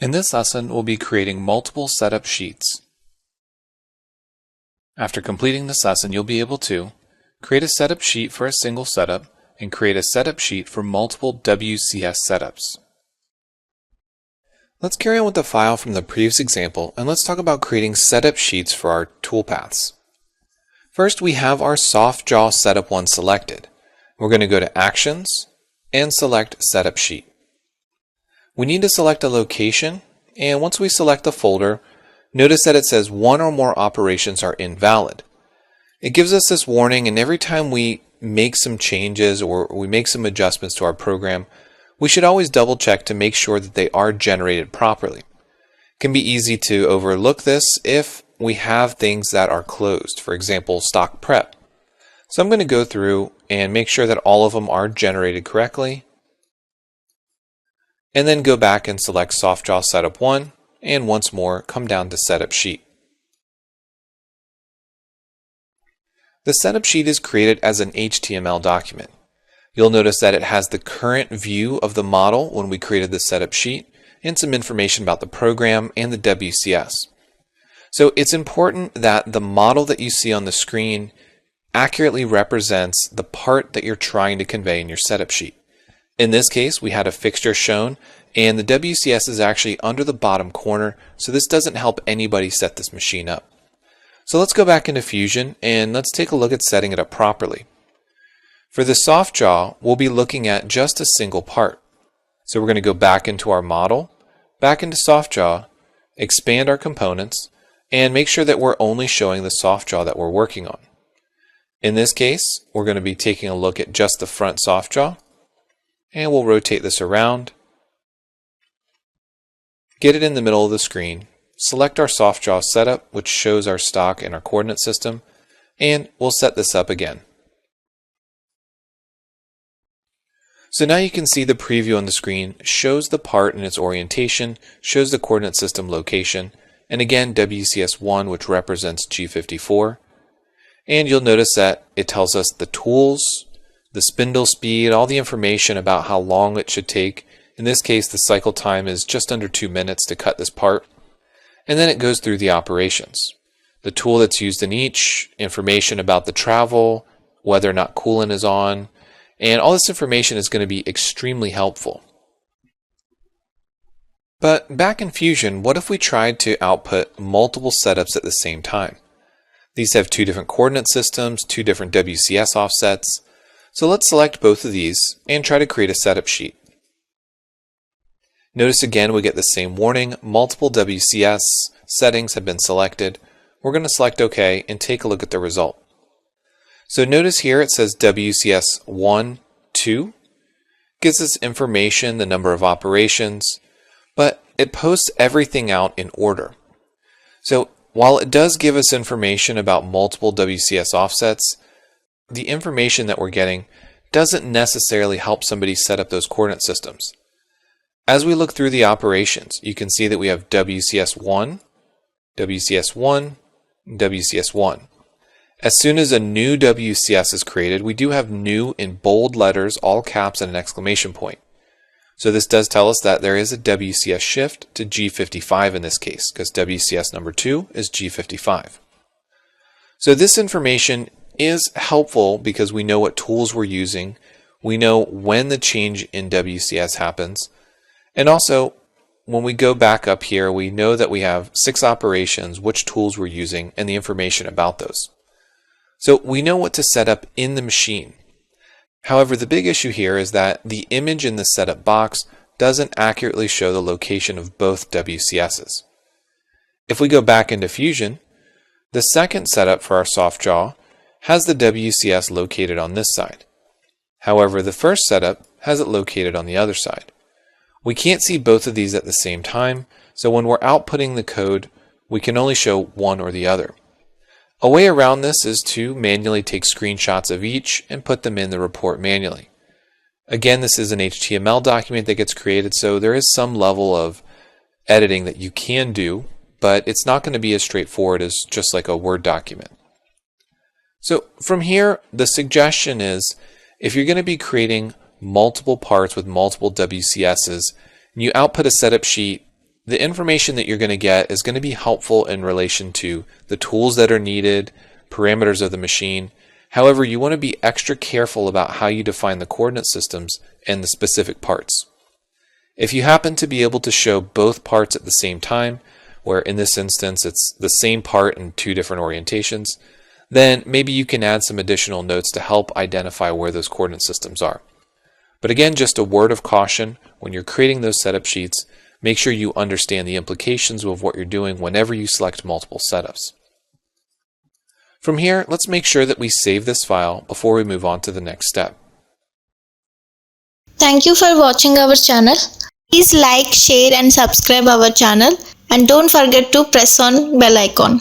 In this lesson, we'll be creating multiple setup sheets. After completing this lesson, you'll be able to create a setup sheet for a single setup and create a setup sheet for multiple WCS setups. Let's carry on with the file from the previous example, and let's talk about creating setup sheets for our toolpaths. First, we have our soft jaw setup 1 selected. We're going to go to Actions and select Setup Sheet. We need to select a location, and once we select the folder, notice that it says one or more operations are invalid. It gives us this warning, and every time we make some changes or we make some adjustments to our program, we should always double check to make sure that they are generated properly. It can be easy to overlook this if we have things that are closed, for example, stock prep. So I'm going to go through and make sure that all of them are generated correctly, and then go back and select Soft Jaw Setup 1, and once more come down to Setup Sheet. The setup sheet is created as an HTML document. You'll notice that it has the current view of the model when we created the setup sheet, and some information about the program and the WCS. So it's important that the model that you see on the screen accurately represents the part that you're trying to convey in your setup sheet. In this case, we had a fixture shown, and the WCS is actually under the bottom corner, so this doesn't help anybody set this machine up. So let's go back into Fusion, and let's take a look at setting it up properly. For the soft jaw, we'll be looking at just a single part. So we're going to go back into our model, back into soft jaw, expand our components, and make sure that we're only showing the soft jaw that we're working on. In this case, we're going to be taking a look at just the front soft jaw, and we'll rotate this around, get it in the middle of the screen, select our soft jaw setup, which shows our stock and our coordinate system, and we'll set this up again. So now you can see the preview on the screen shows the part in its orientation, shows the coordinate system location, and again WCS1, which represents G54. And you'll notice that it tells us the tools, the spindle speed, all the information about how long it should take. In this case, the cycle time is just under 2 minutes to cut this part. And then it goes through the operations. The tool that's used in each, information about the travel, whether or not coolant is on, and all this information is going to be extremely helpful. But back in Fusion, what if we tried to output multiple setups at the same time? These have two different coordinate systems, two different WCS offsets. So let's select both of these and try to create a setup sheet. Notice again we get the same warning, multiple WCS settings have been selected. We're going to select OK and take a look at the result. So notice here it says WCS 1, 2, gives us information, the number of operations, but it posts everything out in order. So while it does give us information about multiple WCS offsets, the information that we're getting doesn't necessarily help somebody set up those coordinate systems. As we look through the operations, you can see that we have WCS1, WCS1, WCS1. As soon as a new WCS is created, we do have new in bold letters, all caps, and an exclamation point. So this does tell us that there is a WCS shift to G55 in this case, because WCS number 2 is G55. So this information is helpful because we know what tools we're using, we know when the change in WCS happens, and also when we go back up here, we know that we have 6 operations, which tools we're using, and the information about those. So we know what to set up in the machine. However, the big issue here is that the image in the setup box doesn't accurately show the location of both WCSs. If we go back into Fusion, the second setup for our soft jaw has the WCS located on this side. However, the first setup has it located on the other side. We can't see both of these at the same time, so when we're outputting the code, we can only show one or the other. A way around this is to manually take screenshots of each and put them in the report manually. Again, this is an HTML document that gets created, so there is some level of editing that you can do, but it's not going to be as straightforward as just like a Word document. So from here, the suggestion is if you're going to be creating multiple parts with multiple WCSs, and you output a setup sheet The information that you're going to get is going to be helpful in relation to the tools that are needed, parameters of the machine. However, you want to be extra careful about how you define the coordinate systems and the specific parts. If you happen to be able to show both parts at the same time, where in this instance it's the same part in two different orientations, then maybe you can add some additional notes to help identify where those coordinate systems are. But again, just a word of caution, when you're creating those setup sheets, make sure you understand the implications of what you're doing whenever you select multiple setups. From here, let's make sure that we save this file before we move on to the next step. Thank you for watching our channel. Please like, share and subscribe our channel, and don't forget to press on bell icon.